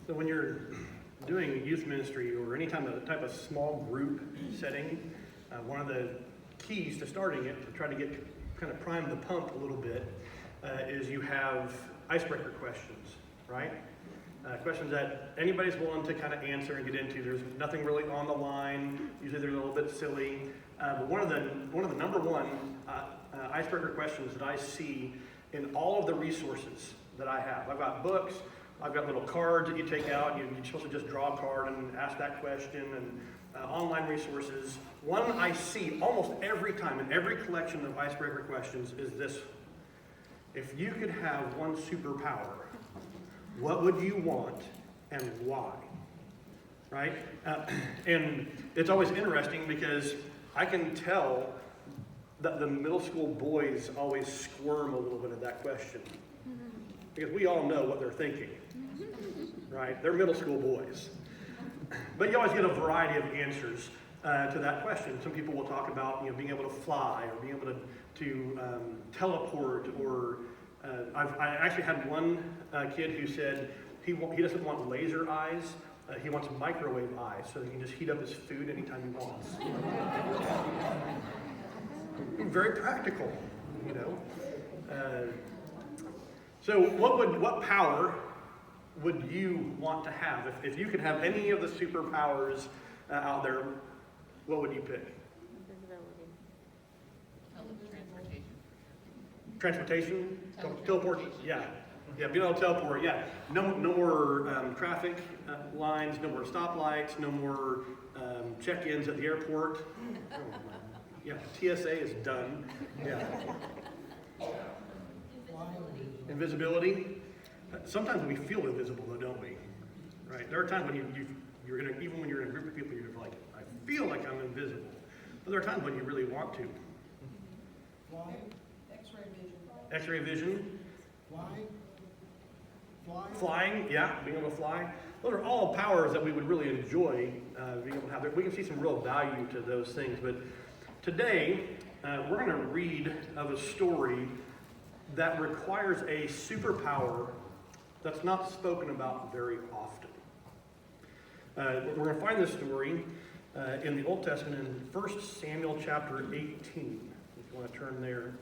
So when you're doing youth ministry or any type of small group setting, one of the keys to starting it, to try to get kind of prime the pump a little bit, is you have icebreaker questions, right? Questions that anybody's willing to kind of answer and get into. There's nothing really on the line. Usually they're a little bit silly. But one of the number one icebreaker questions that I see in all of the resources that I have. I've got books. I've got little cards that you take out. You're supposed to just draw a card and ask that question, and online resources. One I see almost every time in every collection of icebreaker questions is this: if you could have one superpower, what would you want and why? Right? And it's always interesting because I can tell that the middle school boys always squirm a little bit at that question. Because we all know what they're thinking. Right? They're middle school boys. But you always get a variety of answers to that question. Some people will talk about being able to fly or being able to teleport, or I actually had one kid who said he doesn't want laser eyes, he wants microwave eyes so he can just heat up his food anytime he wants. Very practical, So what power would you want to have? If you could have any of the superpowers out there, what would you pick? Invisibility. Transportation? Teleport? Yeah. Yeah, being able to teleport, yeah. No more traffic lines, no more stoplights, no more check-ins at the airport. Yeah, TSA is done. Yeah. Invisibility. Sometimes we feel invisible, though, don't we? Right? There are times when you're gonna, even when you're in a group of people, you're like, I feel like I'm invisible. But there are times when you really want to. X-ray vision. X-ray vision. Flying. Flying, yeah, being able to fly. Those are all powers that we would really enjoy being able to have. We can see some real value to those things. But today, we're going to read of a story that requires a superpower that's not spoken about very often. We're going to find this story in the Old Testament in 1 Samuel chapter 18. If you want to turn there.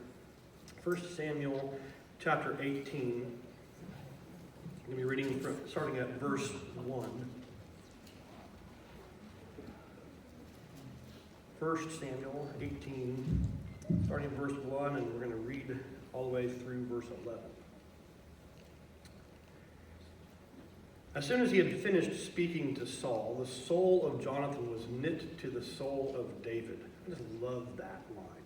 1 Samuel chapter 18. I'm going to be reading starting at verse 1. 1 Samuel 18, starting at verse 1, and we're going to read all the way through verse 11. As soon as he had finished speaking to Saul, the soul of Jonathan was knit to the soul of David. I just love that line.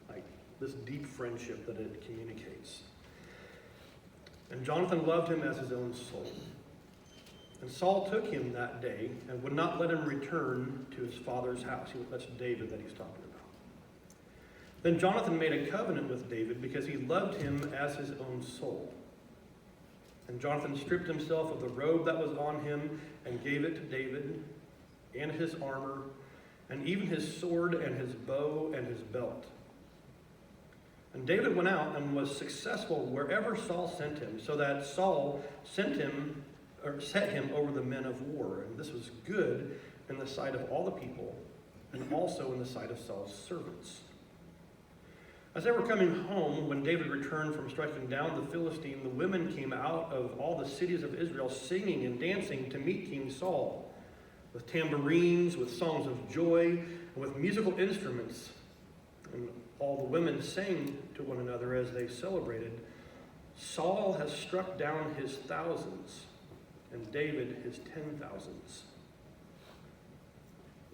Like this deep friendship that it communicates. And Jonathan loved him as his own soul. And Saul took him that day and would not let him return to his father's house. That's David that he's talking about. Then Jonathan made a covenant with David because he loved him as his own soul. And Jonathan stripped himself of the robe that was on him and gave it to David, and his armor, and even his sword and his bow and his belt. And David went out and was successful wherever Saul sent him, so that Saul set him over the men of war. And this was good in the sight of all the people, and also in the sight of Saul's servants. As they were coming home, when David returned from striking down the Philistine, the women came out of all the cities of Israel singing and dancing to meet King Saul, with tambourines, with songs of joy, and with musical instruments. And all the women sang to one another as they celebrated, Saul has struck down his thousands, and David his 10,000s.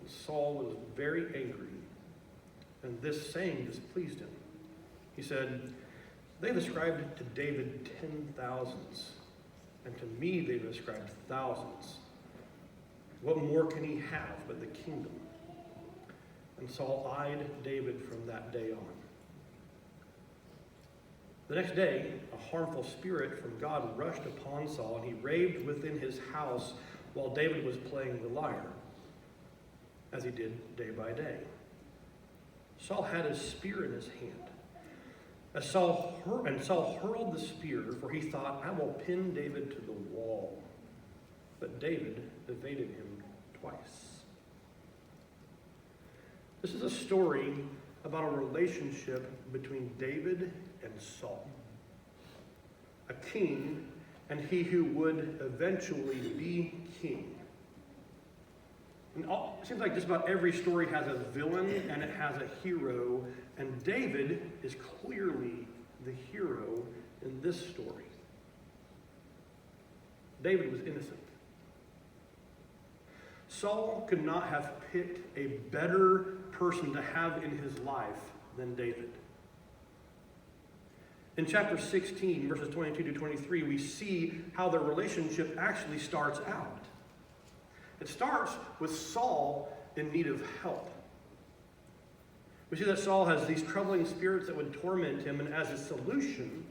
And Saul was very angry, and this saying displeased him. He said, they've ascribed to David 10,000s, and to me they've ascribed thousands. What more can he have but the kingdom? And Saul eyed David from that day on. The next day, a harmful spirit from God rushed upon Saul, and he raved within his house while David was playing the lyre, as he did day by day. Saul had his spear in his hand. Saul hurled the spear, for he thought, I will pin David to the wall. but David evaded him twice. This is a story about a relationship between David and Saul, a king and he who would eventually be king. And it seems like just about every story has a villain and it has a hero, and David is clearly the hero in this story. David was innocent. Saul could not have picked a better person to have in his life than David. In chapter 16, verses 22 to 23, we see how their relationship actually starts out. It starts with Saul in need of help. We see that Saul has these troubling spirits that would torment him, and as a solution,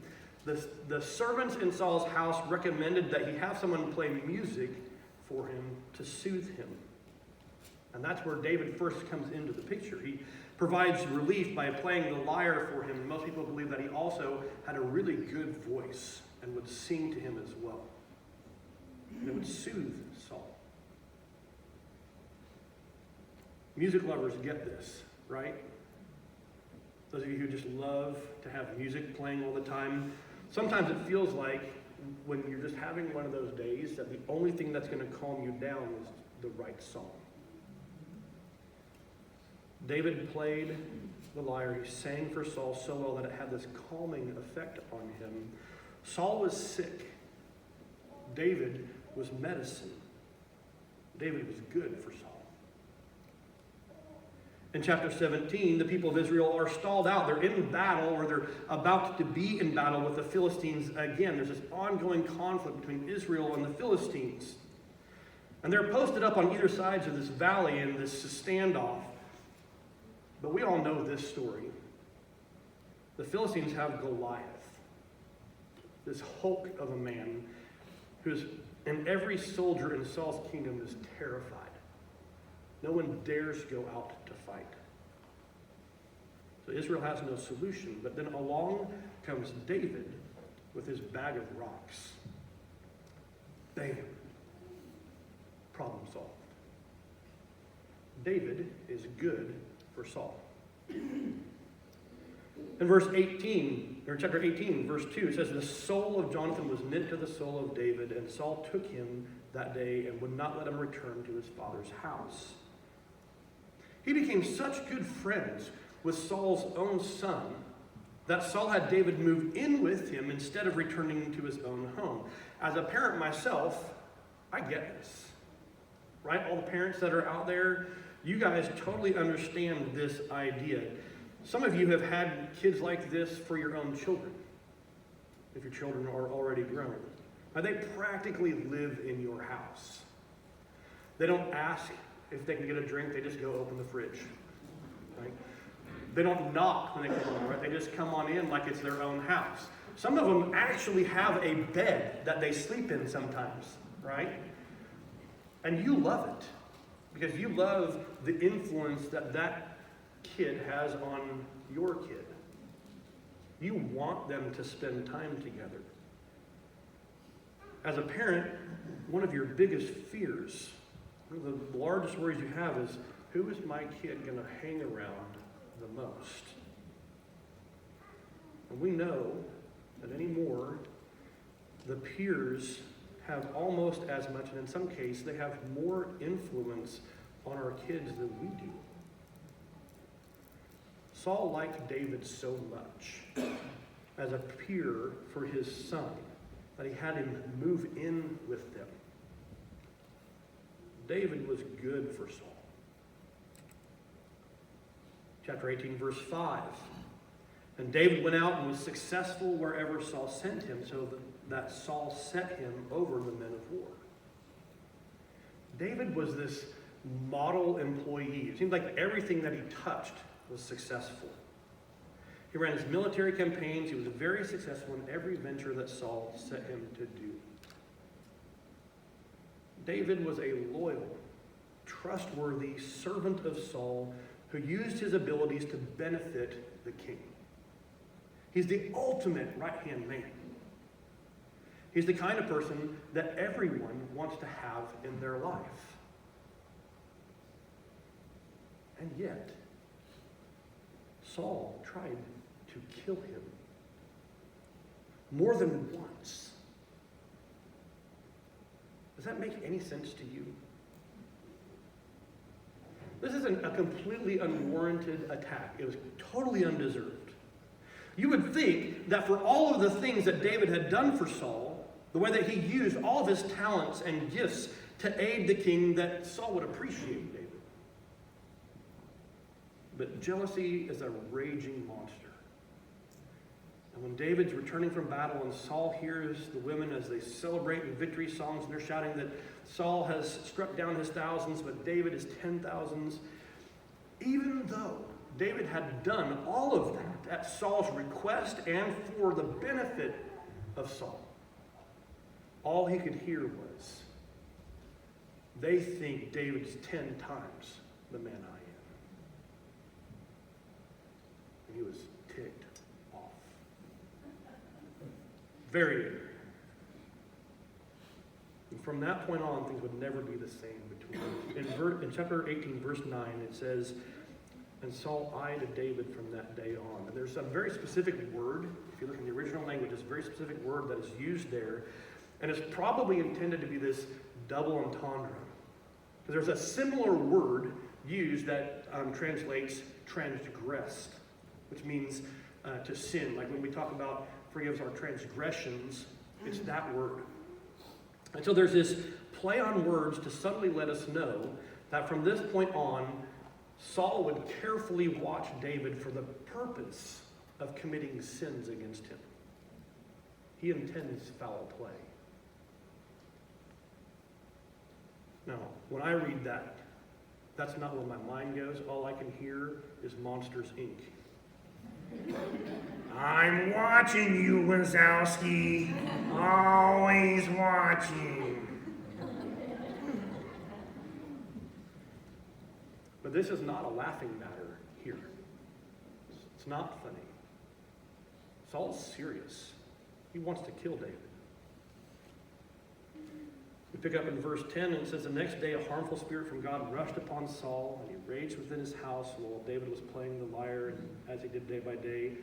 the servants in Saul's house recommended that he have someone play music for him to soothe him. And that's where David first comes into the picture. He provides relief by playing the lyre for him. Most people believe that he also had a really good voice and would sing to him as well. And it would soothe Saul. Music lovers get this, right? Those of you who just love to have music playing all the time. Sometimes it feels like when you're just having one of those days that the only thing that's going to calm you down is the right song. David played the lyre. He sang for Saul so well that it had this calming effect on him. Saul was sick. David was medicine. David was good for Saul. In chapter 17, the people of Israel are stalled out. They're in battle, or they're about to be in battle with the Philistines again. There's this ongoing conflict between Israel and the Philistines. And they're posted up on either sides of this valley in this standoff. But we all know this story. The Philistines have Goliath, this Hulk of a man and every soldier in Saul's kingdom is terrified. No one dares go out to fight. So Israel has no solution. But then along comes David with his bag of rocks. Bam. Problem solved. David is good for Saul. In chapter 18, verse 2, it says, "The soul of Jonathan was knit to the soul of David, and Saul took him that day and would not let him return to his father's house." He became such good friends with Saul's own son that Saul had David move in with him instead of returning to his own home. As a parent myself, I get this, right? All the parents that are out there, you guys totally understand this idea. Some of you have had kids like this for your own children, if your children are already grown. Now, they practically live in your house. They don't ask if they can get a drink, they just go open the fridge. Right? They don't knock when they come home, right? They just come on in like it's their own house. Some of them actually have a bed that they sleep in sometimes, right? And you love it because you love the influence that kid has on your kid. You want them to spend time together. As a parent, one of your biggest fears, one of the largest worries you have is, who is my kid going to hang around the most? And we know that anymore, the peers have almost as much, and in some cases, they have more influence on our kids than we do. Saul liked David so much as a peer for his son that he had him move in with them. David was good for Saul. Chapter 18, verse 5. "And David went out and was successful wherever Saul sent him, so that Saul set him over the men of war." David was this model employee. It seemed like everything that he touched was successful. He ran his military campaigns. He was very successful in every venture that Saul set him to do. David was a loyal, trustworthy servant of Saul who used his abilities to benefit the king. He's the ultimate right-hand man. He's the kind of person that everyone wants to have in their life. And yet, Saul tried to kill him more than once. Does that make any sense to you? This isn't a completely unwarranted attack. It was totally undeserved. You would think that for all of the things that David had done for Saul, the way that he used all of his talents and gifts to aid the king, that Saul would appreciate David. But jealousy is a raging monster. And when David's returning from battle and Saul hears the women as they celebrate in victory songs, and they're shouting that Saul has struck down his thousands, but David is 10,000s, even though David had done all of that at Saul's request and for the benefit of Saul, all he could hear was, they think David's 10 times the man I am. And he was ticked off. Very angry. And from that point on, things would never be the same between them. In chapter 18, verse 9, it says, and Saul eyed David from that day on. And there's a very specific word, if you look in the original language, there's a very specific word that is used there. And it's probably intended to be this double entendre. Because there's a similar word used that translates transgressed, which means to sin. Like when we talk about forgives our transgressions, it's that word. And so there's this play on words to subtly let us know that from this point on, Saul would carefully watch David for the purpose of committing sins against him. He intends foul play. Now, when I read that, that's not where my mind goes. All I can hear is Monsters, Inc. I'm watching you, Wazowski. Always watching. But this is not a laughing matter here. It's not funny. Saul's serious. He wants to kill David. We pick up in verse 10, and it says, the next day a harmful spirit from God rushed upon Saul, and he raged within his house while David was playing the lyre, and as he did day by day,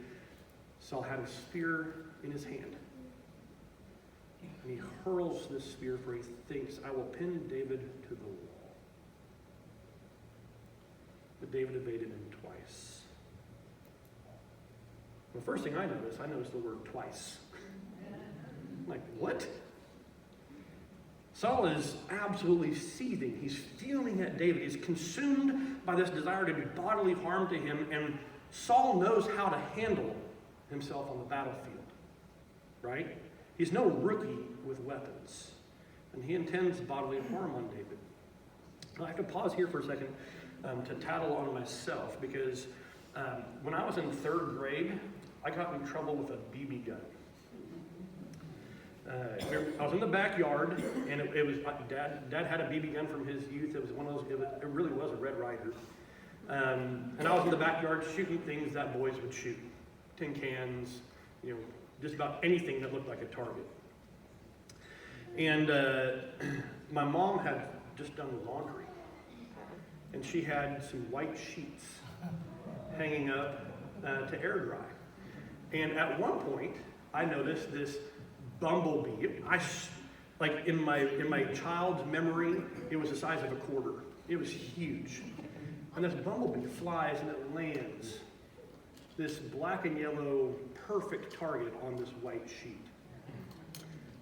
Saul had a spear in his hand. And he hurls this spear, for he thinks, I will pin David to the wall. But David evaded him twice. The first thing I noticed the word twice. I'm like, what? Saul is absolutely seething. He's fuming at David. He's consumed by this desire to do bodily harm to him, and Saul knows how to handle himself on the battlefield, right? He's no rookie with weapons, and he intends bodily harm on David. I have to pause here for a second to tattle on myself, because when I was in 3rd grade, I got in trouble with a BB gun. I was in the backyard, and it was Dad had a BB gun from his youth. It was one of those. It really was a Red Ryder. And I was in the backyard shooting things that boys would shoot, tin cans, just about anything that looked like a target. And my mom had just done laundry, and she had some white sheets hanging up to air dry. And at one point, I noticed this bumblebee. Like in my child's memory, it was the size of a quarter. It was huge. And this bumblebee flies and it lands this black and yellow perfect target on this white sheet.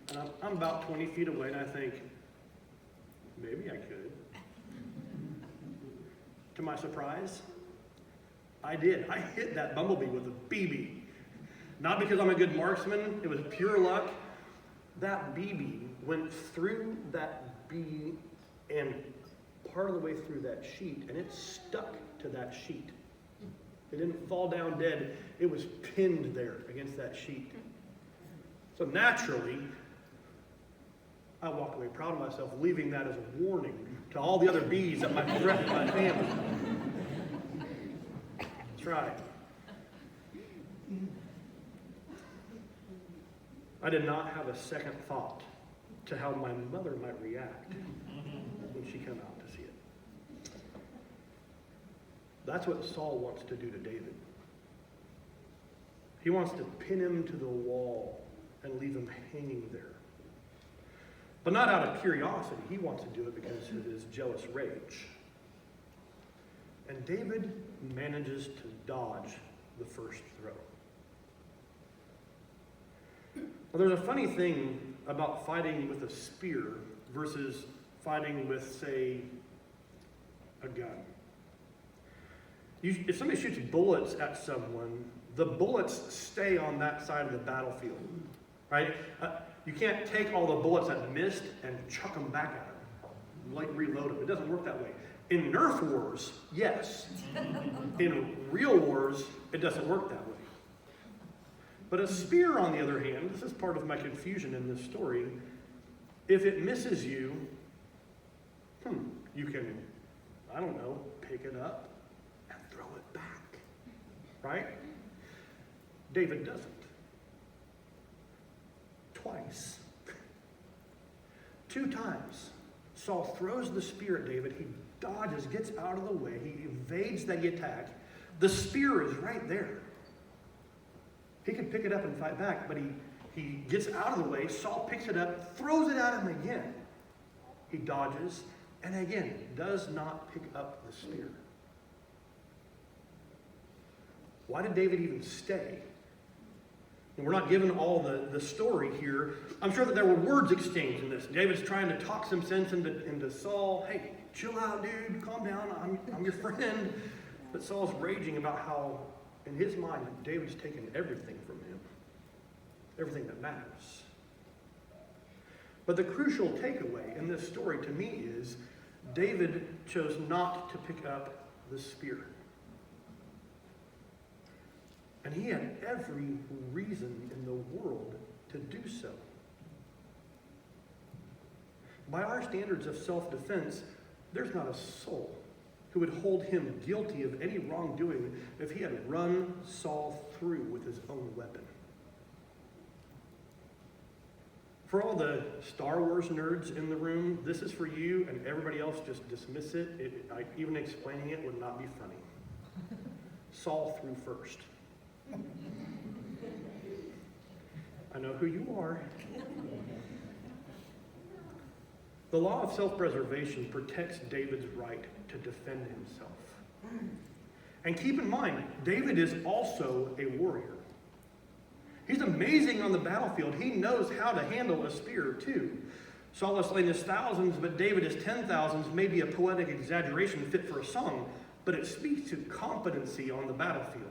And I'm about 20 feet away, and I think, maybe I could. To my surprise, I did. I hit that bumblebee with a BB. Not because I'm a good marksman, it was pure luck. That BB went through that bee and part of the way through that sheet, and it stuck to that sheet. It didn't fall down dead. It was pinned there against that sheet. So naturally, I walked away proud of myself, leaving that as a warning to all the other bees that might threaten my family. That's right. I did not have a second thought to how my mother might react when she came out to see it. That's what Saul wants to do to David. He wants to pin him to the wall and leave him hanging there. But not out of curiosity. He wants to do it because of his jealous rage. And David manages to dodge the first throw. Well, there's a funny thing about fighting with a spear versus fighting with, say, a gun. If somebody shoots bullets at someone, the bullets stay on that side of the battlefield, right? You can't take all the bullets that missed and chuck them back at them, like reload them. It doesn't work that way. In Nerf wars, yes. In real wars, it doesn't work that way. But a spear, on the other hand, this is part of my confusion in this story. If it misses you, you can, I don't know, pick it up and throw it back, right? David doesn't. Twice. 2 times. Saul throws the spear at David. He dodges, gets out of the way. He evades the attack. The spear is right there. He could pick it up and fight back, but he gets out of the way. Saul picks it up, throws it at him again. He dodges, and again, does not pick up the spear. Why did David even stay? And we're not given all the story here. I'm sure that there were words exchanged in this. David's trying to talk some sense into Saul. Hey, chill out, dude. Calm down. I'm your friend. But Saul's raging about how, in his mind, David's taken everything from him. Everything that matters. But the crucial takeaway in this story to me is David chose not to pick up the spear. And he had every reason in the world to do so. By our standards of self-defense, there's not a soul who would hold him guilty of any wrongdoing if he had run Saul through with his own weapon. For all the Star Wars nerds in the room, this is for you, and everybody else just dismiss it. Even explaining it would not be funny. Saul threw first. I know who you are. The law of self-preservation protects David's right to defend himself. And keep in mind, David is also a warrior. He's amazing on the battlefield. He knows how to handle a spear too. Saul has slain his thousands, but David is 10,000s, maybe a poetic exaggeration fit for a song, but it speaks to competency on the battlefield.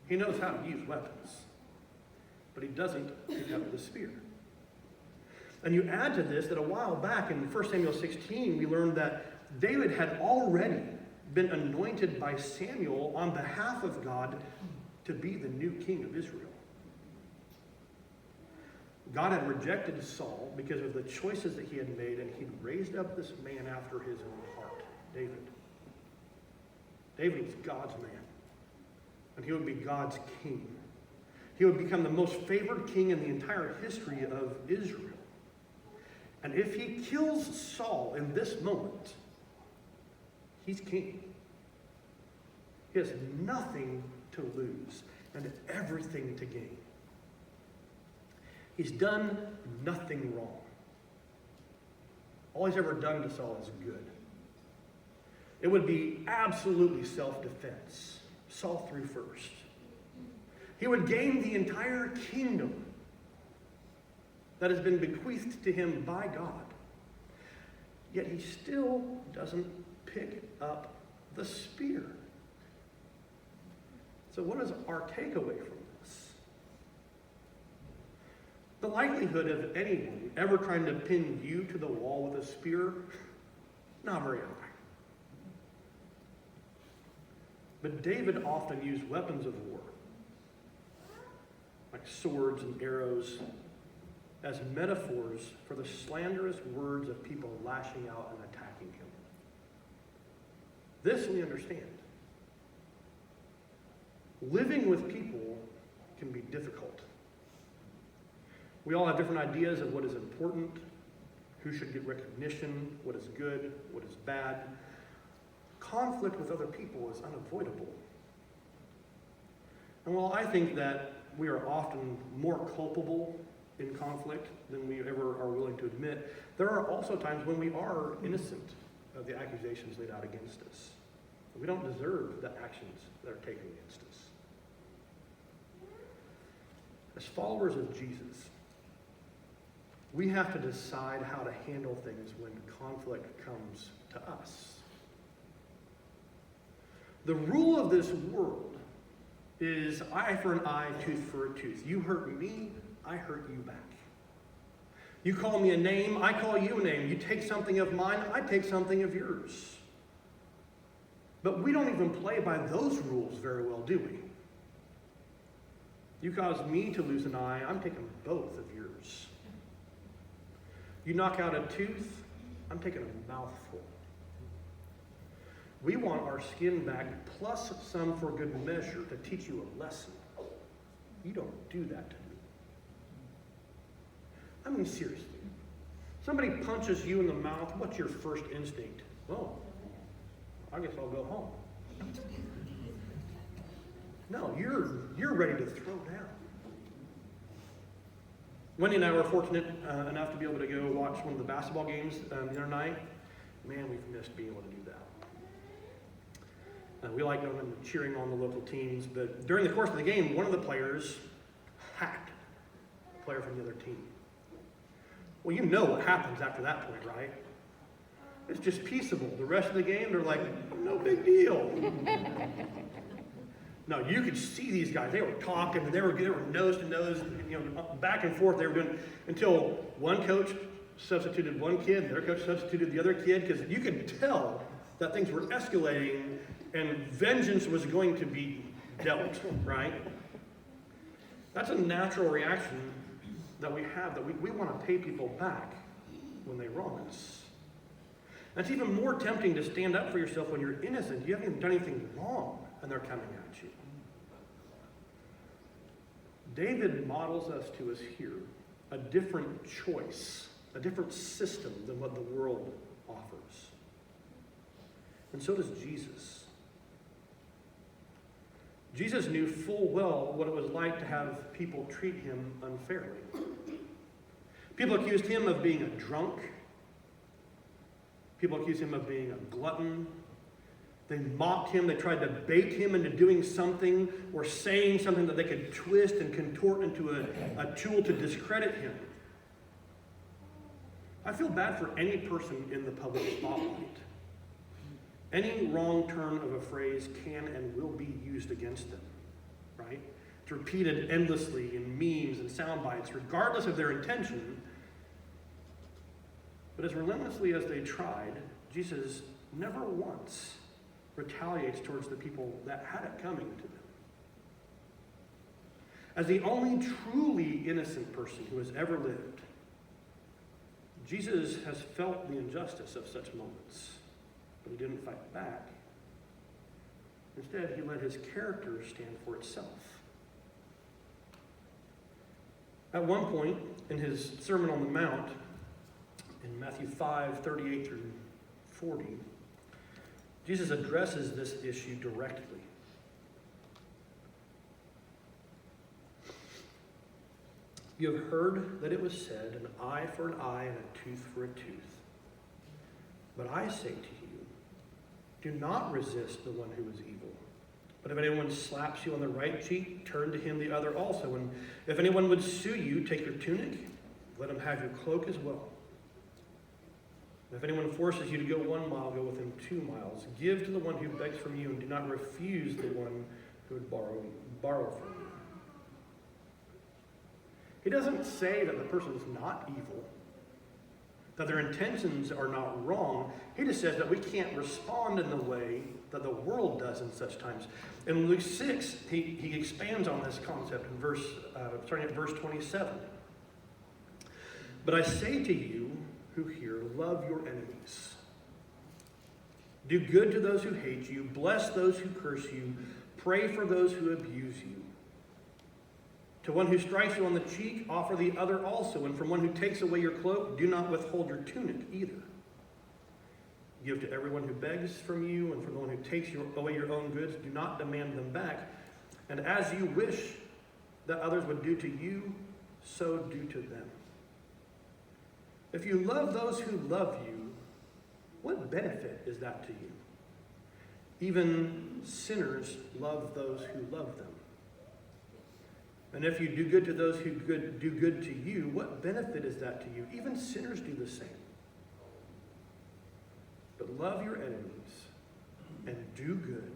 He knows how to use weapons, but he doesn't pick up the spear. And you add to this that a while back in 1 Samuel 16, we learned that David had already been anointed by Samuel on behalf of God to be the new king of Israel. God had rejected Saul because of the choices that he had made, and he'd raised up this man after his own heart, David. David was God's man. And he would be God's king. He would become the most favored king in the entire history of Israel. And if he kills Saul in this moment, he's king. He has nothing to lose and everything to gain. He's done nothing wrong. All he's ever done to Saul is good. It would be absolutely self-defense. Saul threw first. He would gain the entire kingdom that has been bequeathed to him by God. Yet he still doesn't pick up the spear. So what is our takeaway from this? The likelihood of anyone ever trying to pin you to the wall with a spear, not very high. But David often used weapons of war, like swords and arrows, as metaphors for the slanderous words of people lashing out and attacking him. This we understand. Living with people can be difficult. We all have different ideas of what is important, who should get recognition, what is good, what is bad. Conflict with other people is unavoidable. And while I think that we are often more culpable in conflict than we ever are willing to admit, there are also times when we are innocent of the accusations laid out against us. We don't deserve the actions that are taken against us. As followers of Jesus, we have to decide how to handle things when conflict comes to us. The rule of this world is eye for an eye, tooth for a tooth. You hurt me, I hurt you back. You call me a name, I call you a name. You take something of mine, I take something of yours. But we don't even play by those rules very well, do we? You cause me to lose an eye, I'm taking both of yours. You knock out a tooth, I'm taking a mouthful. We want our skin back, plus some for good measure, to teach you a lesson. You don't do that to me. I mean, seriously. Somebody punches you in the mouth, what's your first instinct? Oh, I guess I'll go home. No, you're ready to throw down. Wendy and I were fortunate enough to be able to go watch one of the basketball games the other night. Man, we've missed being able to do that. We like going and cheering on the local teams, but during the course of the game, one of the players hacked a player from the other team. Well, you know what happens after that point, right? It's just peaceable. The rest of the game, they're like, no big deal. No, you could see these guys. They were talking, they were nose to nose, back and forth. They were doing until one coach substituted one kid, their coach substituted the other kid, because you could tell that things were escalating and vengeance was going to be dealt, right? That's a natural reaction that we have, that we want to pay people back when they wrong us. That's even more tempting to stand up for yourself when you're innocent. You haven't even done anything wrong, and they're coming at you. David models us to us here a different choice, a different system than what the world offers. And so does Jesus. Jesus knew full well what it was like to have people treat him unfairly. People accused him of being a drunk. People accused him of being a glutton. They mocked him. They tried to bait him into doing something or saying something that they could twist and contort into a tool to discredit him. I feel bad for any person in the public spotlight. Any wrong turn of a phrase can and will be used against them, right? It's repeated endlessly in memes and sound bites, regardless of their intention. But as relentlessly as they tried, Jesus never once retaliates towards the people that had it coming to them. As the only truly innocent person who has ever lived, Jesus has felt the injustice of such moments. But he didn't fight back. Instead, he let his character stand for itself. At one point in his Sermon on the Mount, in Matthew 5:38 through 40, Jesus addresses this issue directly. You have heard that it was said, an eye for an eye and a tooth for a tooth. But I say to you, do not resist the one who is evil. But if anyone slaps you on the right cheek, turn to him the other also. And if anyone would sue you, take your tunic, let him have your cloak as well. And if anyone forces you to go 1 mile, go with him 2 miles. Give to the one who begs from you, and do not refuse the one who would borrow from you. He doesn't say that the person is not evil, that their intentions are not wrong. He just says that we can't respond in the way that the world does in such times. In Luke 6, he expands on this concept in starting at verse 27. But I say to you who hear, love your enemies. Do good to those who hate you. Bless those who curse you. Pray for those who abuse you. To one who strikes you on the cheek, offer the other also. And from one who takes away your cloak, do not withhold your tunic either. Give to everyone who begs from you, and from the one who takes away your own goods, do not demand them back. And as you wish that others would do to you, so do to them. If you love those who love you, what benefit is that to you? Even sinners love those who love them. And if you do good to those who do good to you, what benefit is that to you? Even sinners do the same. But love your enemies and do good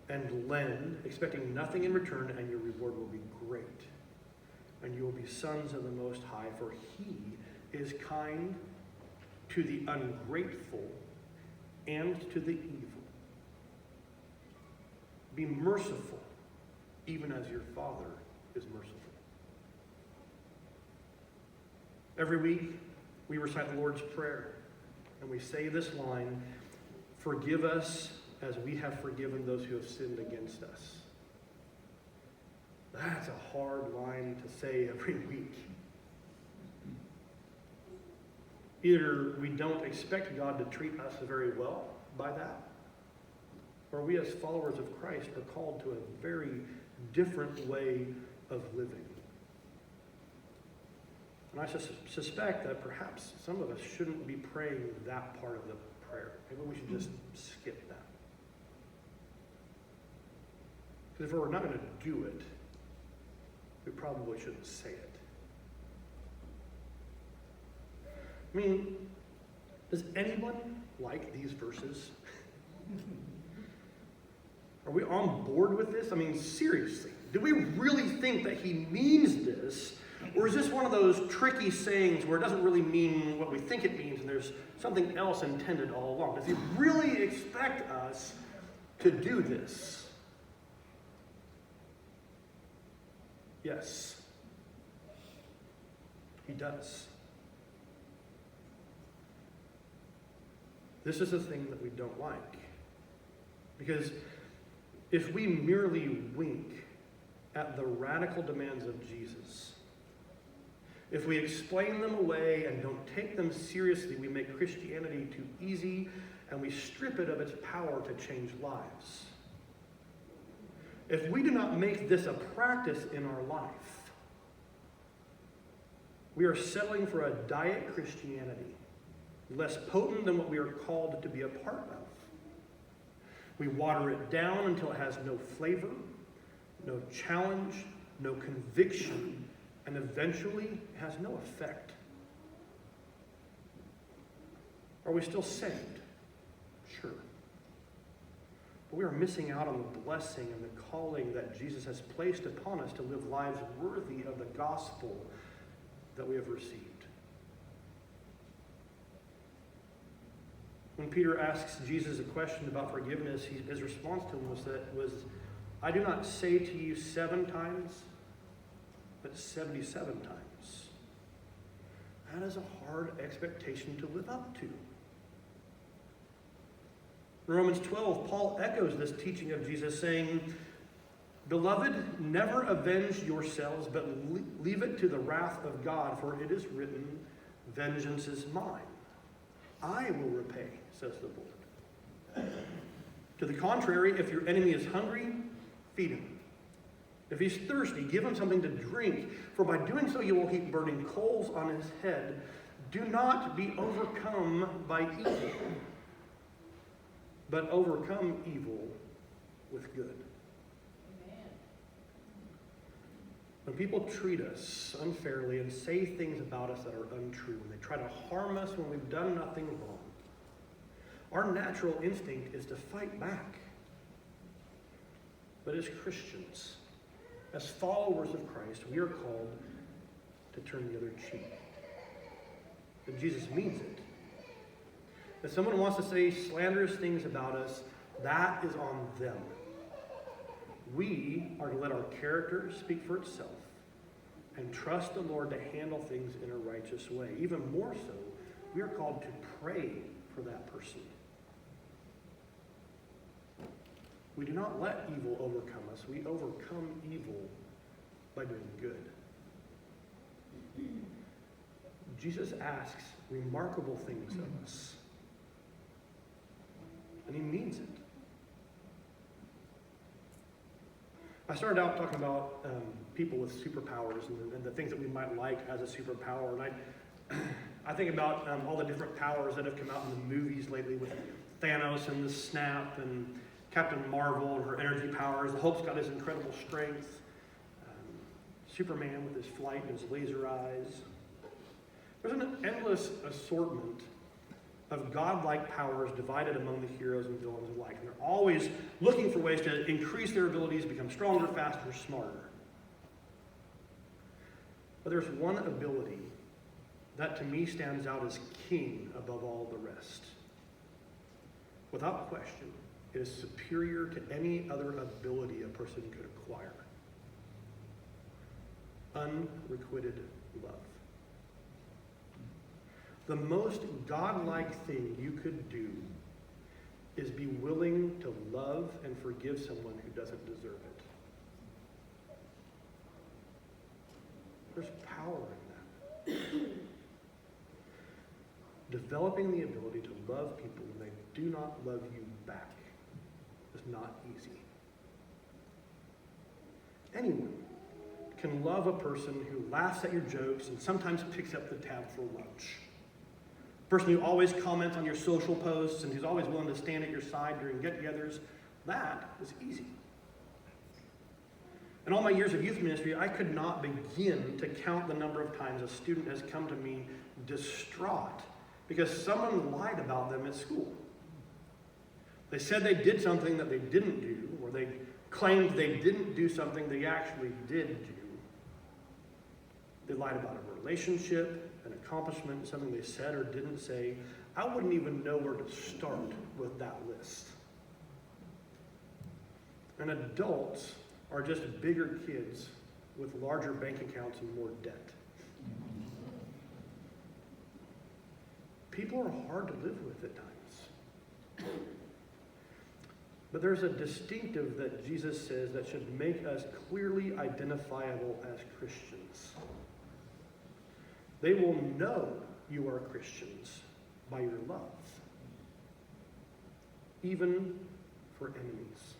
and lend, expecting nothing in return, and your reward will be great. And you will be sons of the Most High, for he is kind to the ungrateful and to the evil. Be merciful, even as your Father is merciful. Every week, we recite the Lord's Prayer, and we say this line, "Forgive us as we have forgiven those who have sinned against us." That's a hard line to say every week. Either we don't expect God to treat us very well by that, or we as followers of Christ are called to a very different way of living. And I suspect that perhaps some of us shouldn't be praying that part of the prayer. Maybe we should just skip that. Because if we're not going to do it, we probably shouldn't say it. I mean, does anyone like these verses? Are we on board with this? I mean, seriously, do we really think that he means this? Or is this one of those tricky sayings where it doesn't really mean what we think it means and there's something else intended all along? Does he really expect us to do this? Yes, he does. This is the thing that we don't like. Because if we merely wink at the radical demands of Jesus, if we explain them away and don't take them seriously, we make Christianity too easy and we strip it of its power to change lives. If we do not make this a practice in our life, we are settling for a diet Christianity, less potent than what we are called to be a part of. We water it down until it has no flavor, no challenge, no conviction, and eventually it has no effect. Are we still saved? Sure. But we are missing out on the blessing and the calling that Jesus has placed upon us to live lives worthy of the gospel that we have received. When Peter asks Jesus a question about forgiveness, his response to him was, "I do not say to you 7 times, but 77 times." That is a hard expectation to live up to. In Romans 12, Paul echoes this teaching of Jesus, saying, "Beloved, never avenge yourselves, but leave it to the wrath of God, for it is written, 'Vengeance is mine. I will repay,' says the Lord." To the contrary, if your enemy is hungry, feed him. If he's thirsty, give him something to drink, for by doing so you will heap burning coals on his head. Do not be overcome by evil, but overcome evil with good. Amen. When people treat us unfairly and say things about us that are untrue, and they try to harm us when we've done nothing wrong, our natural instinct is to fight back. But as Christians, as followers of Christ, we are called to turn the other cheek. And Jesus means it. If someone wants to say slanderous things about us, that is on them. We are to let our character speak for itself and trust the Lord to handle things in a righteous way. Even more so, we are called to pray for that person. We do not let evil overcome us. We overcome evil by doing good. Jesus asks remarkable things of us. And he means it. I started out talking about people with superpowers and the things that we might like as a superpower. And I think about all the different powers that have come out in the movies lately with Thanos and the Snap and Captain Marvel and her energy powers. The Hulk's got his incredible strength. Superman with his flight and his laser eyes. There's an endless assortment of godlike powers divided among the heroes and villains alike. And they're always looking for ways to increase their abilities, become stronger, faster, smarter. But there's one ability that to me stands out as king above all the rest. Without question, it is superior to any other ability a person could acquire. Unrequited love. The most godlike thing you could do is be willing to love and forgive someone who doesn't deserve it. There's power in that. Developing the ability to love people when they do not love you back is not easy. Anyone can love a person who laughs at your jokes and sometimes picks up the tab for lunch. A person who always comments on your social posts and who's always willing to stand at your side during get-togethers. That is easy. In all my years of youth ministry, I could not begin to count the number of times a student has come to me distraught because someone lied about them at school. They said they did something that they didn't do, or they claimed they didn't do something they actually did do. They lied about a relationship, an accomplishment, something they said or didn't say. I wouldn't even know where to start with that list. And adults are just bigger kids with larger bank accounts and more debt. People are hard to live with at times. But there's a distinctive that Jesus says that should make us clearly identifiable as Christians. They will know you are Christians by your love, even for enemies,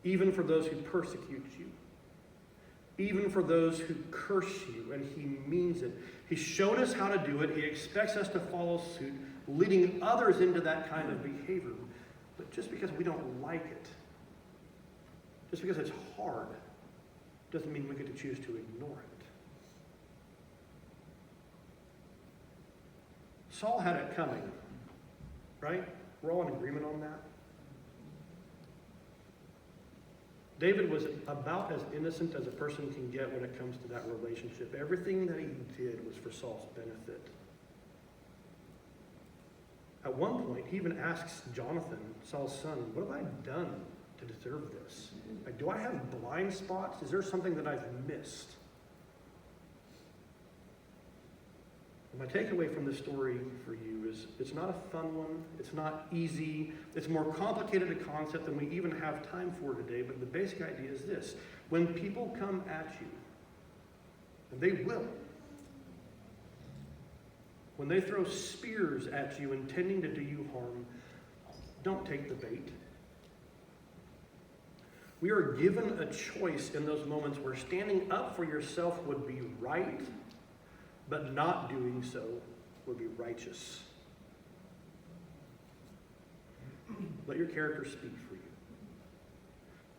even for those who persecute you, even for those who curse you, and he means it. He showed us how to do it. He expects us to follow suit, leading others into that kind of behavior. But just because we don't like it, just because it's hard, doesn't mean we get to choose to ignore it. Saul had it coming, right? We're all in agreement on that. David was about as innocent as a person can get when it comes to that relationship. Everything that he did was for Saul's benefit. At one point, he even asks Jonathan, Saul's son, what have I done to deserve this? Like, do I have blind spots? Is there something that I've missed? My takeaway from this story for you is it's not a fun one. It's not easy. It's more complicated a concept than we even have time for today. But the basic idea is this. When people come at you, and they will, when they throw spears at you intending to do you harm, don't take the bait. We are given a choice in those moments where standing up for yourself would be right, but not doing so would be righteous. Let your character speak for you.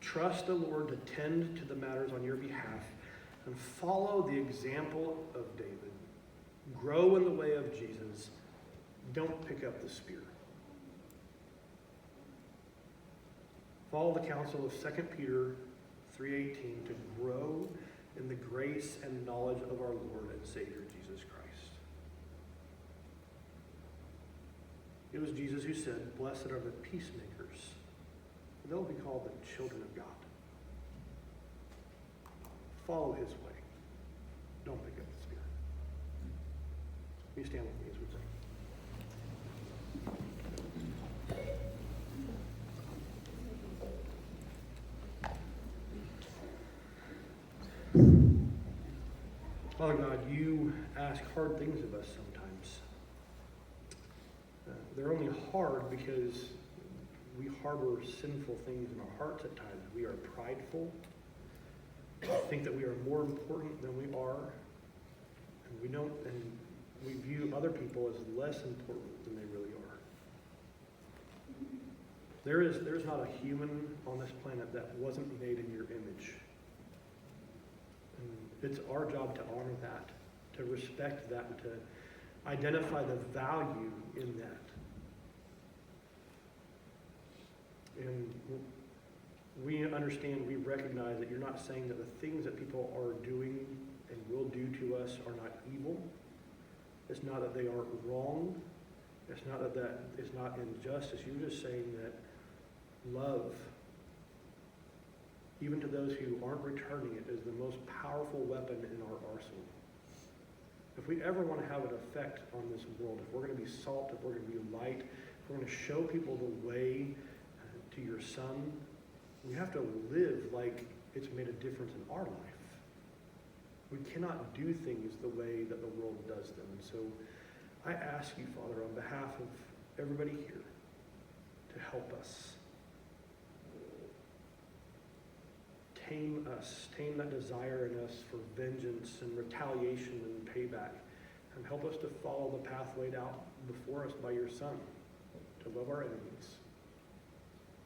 Trust the Lord to tend to the matters on your behalf and follow the example of David. Grow in the way of Jesus. Don't pick up the spear. Follow the counsel of 2 Peter 3:18 to grow in the grace and knowledge of our Lord and Savior, Jesus Christ. It was Jesus who said, blessed are the peacemakers, for they'll be called the children of God. Follow his way. Don't pick up the spear. Will you stand with me as we pray? Father God, you ask hard things of us sometimes. They're only hard because we harbor sinful things in our hearts at times. We are prideful. We think that we are more important than we are. And we view other people as less important than they really are. There's not a human on this planet that wasn't made in your image. And it's our job to honor that, to respect that, and to identify the value in that. And we understand, we recognize that you're not saying that the things that people are doing and will do to us are not evil. It's not that they aren't wrong. It's not that it's not injustice. You're just saying that love, even to those who aren't returning it, is the most powerful weapon in our arsenal. If we ever want to have an effect on this world, if we're going to be salt, if we're going to be light, if we're going to show people the way to your Son, we have to live like it's made a difference in our life. We cannot do things the way that the world does them. And so I ask you, Father, on behalf of everybody here, to help us. Tame that desire in us for vengeance and retaliation and payback. And help us to follow the path laid out before us by your Son, to love our enemies,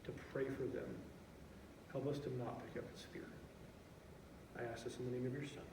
to pray for them. Help us to not pick up the spear. I ask this in the name of your Son.